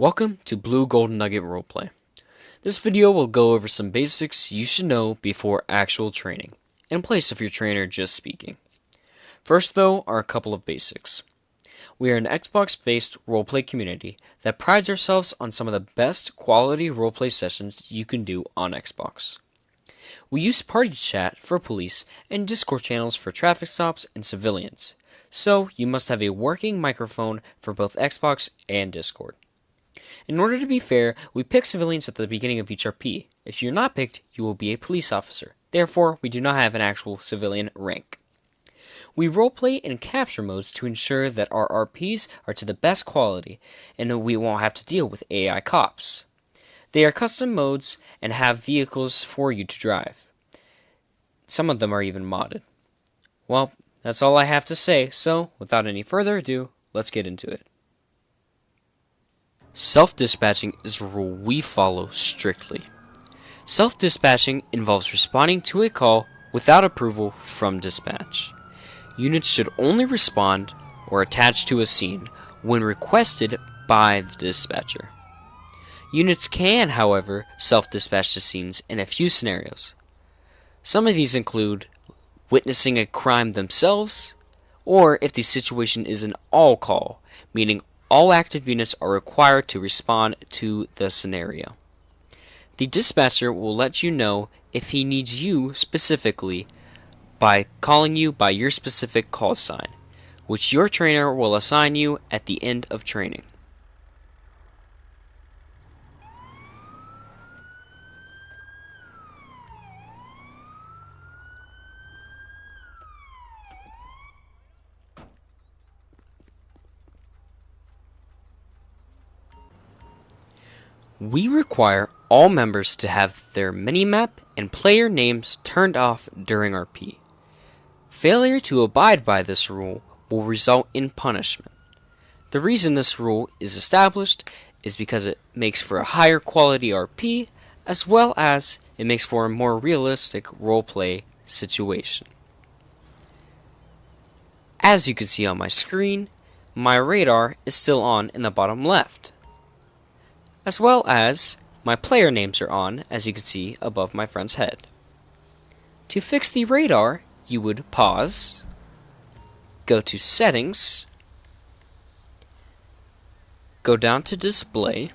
Welcome to Blue Golden Nugget Roleplay. This video will go over some basics you should know before actual training, in place of your trainer just speaking. First though are a couple of basics. We are an Xbox-based roleplay community that prides ourselves on some of the best quality roleplay sessions you can do on Xbox. We use party chat for police and Discord channels for traffic stops and civilians, so you must have a working microphone for both Xbox and Discord. In order to be fair, we pick civilians at the beginning of each RP. If you're not picked, you will be a police officer. Therefore, we do not have an actual civilian rank. We roleplay in capture modes to ensure that our RPs are to the best quality, and we won't have to deal with AI cops. They are custom modes and have vehicles for you to drive. Some of them are even modded. Well, that's all I have to say, so without any further ado, let's get into it. Self-dispatching is a rule we follow strictly. Self-dispatching involves responding to a call without approval from dispatch. Units should only respond or attach to a scene when requested by the dispatcher. Units can, however, self-dispatch to scenes in a few scenarios. Some of these include witnessing a crime themselves, or if the situation is an all-call, meaning all active units are required to respond to the scenario. The dispatcher will let you know if he needs you specifically by calling you by your specific call sign, which your trainer will assign you at the end of training. We require all members to have their minimap and player names turned off during RP. Failure to abide by this rule will result in punishment. The reason this rule is established is because it makes for a higher quality RP, as well as it makes for a more realistic roleplay situation. As you can see on my screen, my radar is still on in the bottom left, as well as my player names are on, as you can see above my friend's head. To fix the radar, you would pause, go to Settings, go down to Display,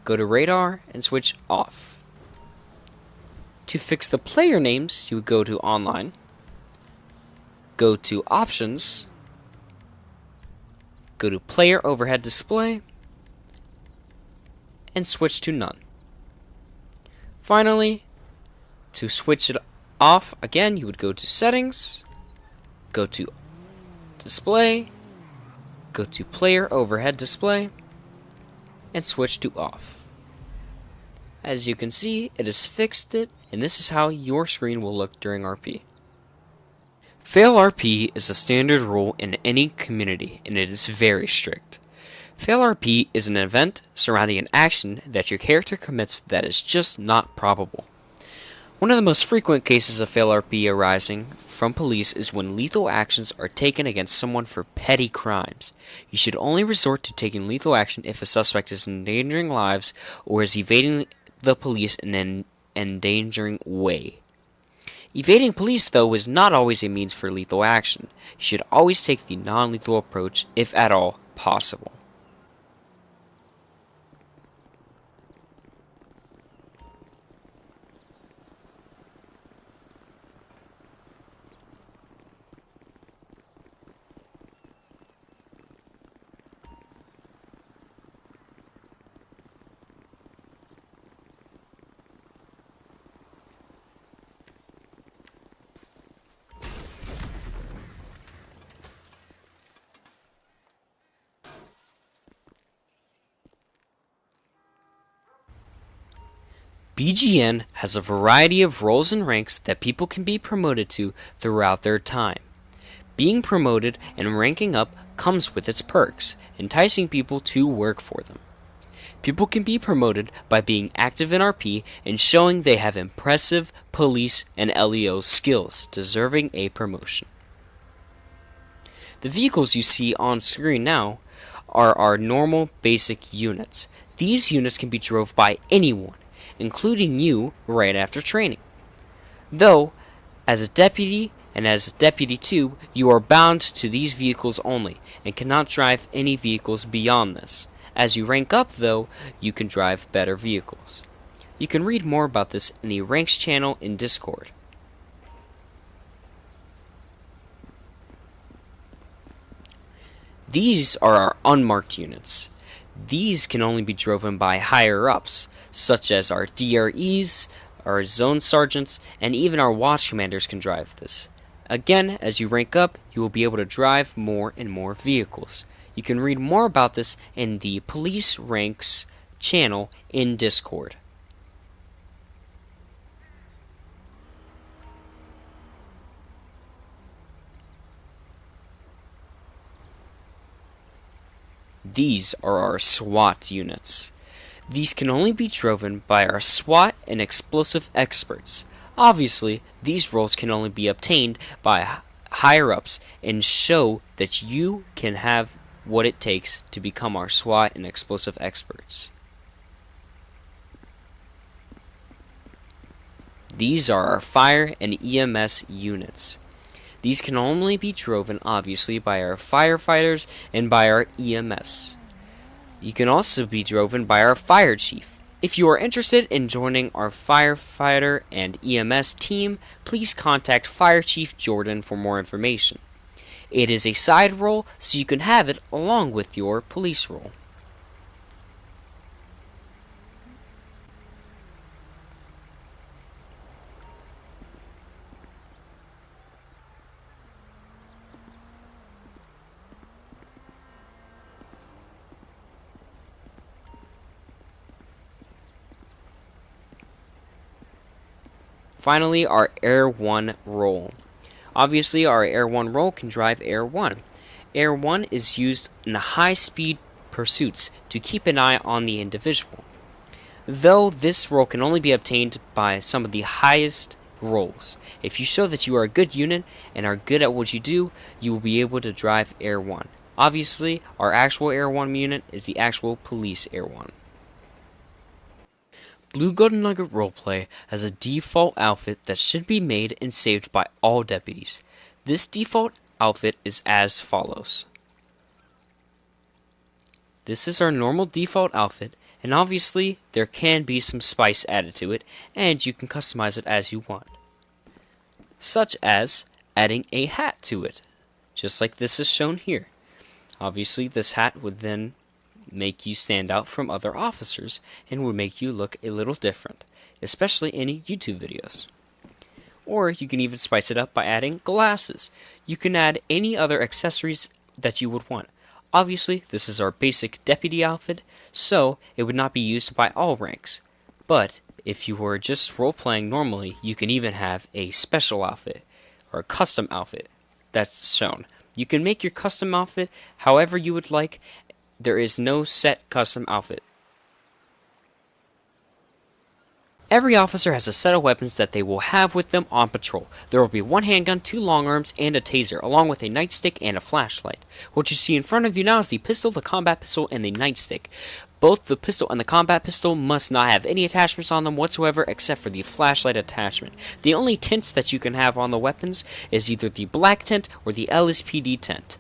go to Radar, and switch off. To fix the player names, you would go to Online, go to Options, go to Player Overhead Display, and switch to None. Finally, to switch it off again, you would go to Settings, go to Display, go to Player Overhead Display, and switch to Off. As you can see, it has fixed it, and this is how your screen will look during RP. Fail RP is a standard rule in any community, and it is very strict. Fail RP is an event surrounding an action that your character commits that is just not probable. One of the most frequent cases of fail RP arising from police is when lethal actions are taken against someone for petty crimes. You should only resort to taking lethal action if a suspect is endangering lives or is evading the police in an endangering way. Evading police, though, is not always a means for lethal action. You should always take the non-lethal approach, if at all possible. BGN has a variety of roles and ranks that people can be promoted to throughout their time. Being promoted and ranking up comes with its perks, enticing people to work for them. People can be promoted by being active in RP and showing they have impressive police and LEO skills, deserving a promotion. The vehicles you see on screen now are our normal basic units. These units can be drove by anyone, including you right after training. Though, as a deputy and as Deputy 2, you are bound to these vehicles only, and cannot drive any vehicles beyond this. As you rank up, though, you can drive better vehicles. You can read more about this in the Ranks channel in Discord. These are our unmarked units. These can only be driven by higher-ups, such as our DREs, our zone sergeants, and even our watch commanders can drive this. Again, as you rank up, you will be able to drive more and more vehicles. You can read more about this in the Police Ranks channel in Discord. These are our SWAT units. These can only be driven by our SWAT and explosive experts. Obviously, these roles can only be obtained by higher-ups and show that you can have what it takes to become our SWAT and explosive experts. These are our fire and EMS units. These can only be driven, obviously, by our firefighters and by our EMS. You can also be driven by our fire chief. If you are interested in joining our firefighter and EMS team, please contact Fire Chief Jordan for more information. It is a side role, so you can have it along with your police role. Finally, our Air 1 role. Obviously, our Air 1 role can drive Air 1. Air 1 is used in high-speed pursuits to keep an eye on the individual. Though this role can only be obtained by some of the highest roles. If you show that you are a good unit and are good at what you do, you will be able to drive Air 1. Obviously, our actual Air 1 unit is the actual Police Air 1. Blue Golden Nugget Roleplay has a default outfit that should be made and saved by all deputies. This default outfit is as follows. This is our normal default outfit, and obviously there can be some spice added to it, and you can customize it as you want. Such as adding a hat to it, just like this is shown here. Obviously this hat would then make you stand out from other officers and would make you look a little different, especially in YouTube videos. Or you can even spice it up by adding glasses. You can add any other accessories that you would want. Obviously, this is our basic deputy outfit, so it would not be used by all ranks. But if you were just role-playing normally, you can even have a special outfit or a custom outfit that's shown. You can make your custom outfit however you would like. There is no set custom outfit. Every officer has a set of weapons that they will have with them on patrol. There will be one handgun, 2 long arms, and a taser, along with a nightstick and a flashlight. What you see in front of you now is the pistol, the combat pistol, and the nightstick. Both the pistol and the combat pistol must not have any attachments on them whatsoever except for the flashlight attachment. The only tints that you can have on the weapons is either the black tint or the LSPD tint.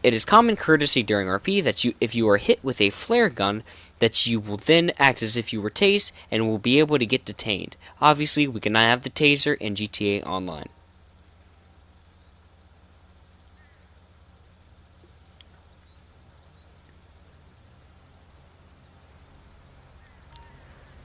It is common courtesy during RP that if you are hit with a flare gun, that you will then act as if you were tased and will be able to get detained. Obviously, we cannot have the taser in GTA Online.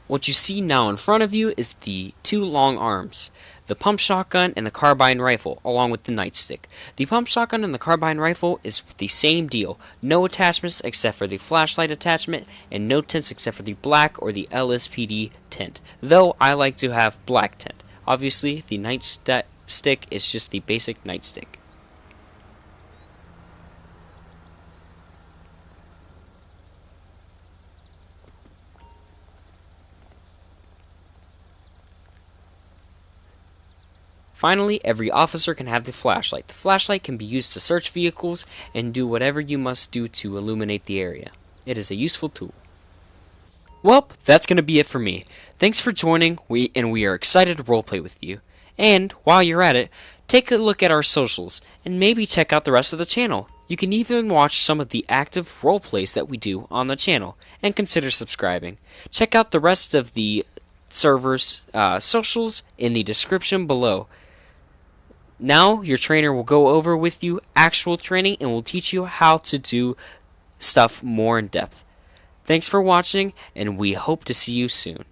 What you see now in front of you is the 2 long arms, the pump shotgun and the carbine rifle, along with the nightstick. The pump shotgun and the carbine rifle is the same deal. No attachments except for the flashlight attachment, and no tints except for the black or the LSPD tint. Though I like to have black tint. Obviously, the nightstick is just the basic nightstick. Finally, every officer can have the flashlight. The flashlight can be used to search vehicles and do whatever you must do to illuminate the area. It is a useful tool. Well, that's going to be it for me. Thanks for joining, we are excited to roleplay with you. And, while you're at it, take a look at our socials, and maybe check out the rest of the channel. You can even watch some of the active roleplays that we do on the channel, and consider subscribing. Check out the rest of the server's socials in the description below. Now, your trainer will go over with you actual training and will teach you how to do stuff more in depth. Thanks for watching, and we hope to see you soon.